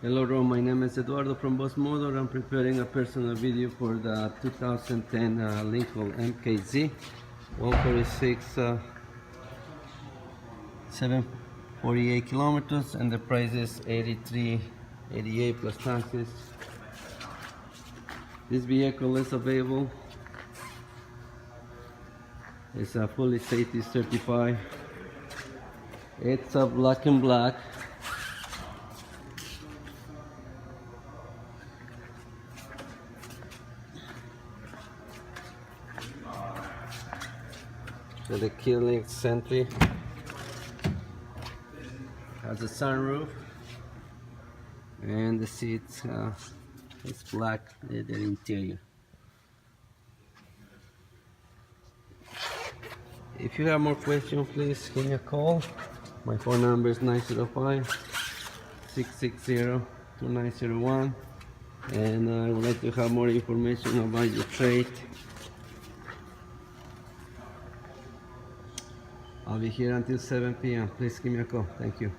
Hello everyone, my name is Eduardo from Boss Motor. I'm preparing a personal video for the 2010 Lincoln MKZ 146 748 kilometers, and the price is 83.88 plus taxes. This vehicle is available. It's a fully safety certified. It's a black and black. So the Lincoln Sentry has a sunroof, and the seats it's black leather interior. If you have more questions, please give me a call. My phone number is 905-660-2901, and I would like to have more information about your trade. I'll be here until 7 p.m. Please give me a call. Thank you.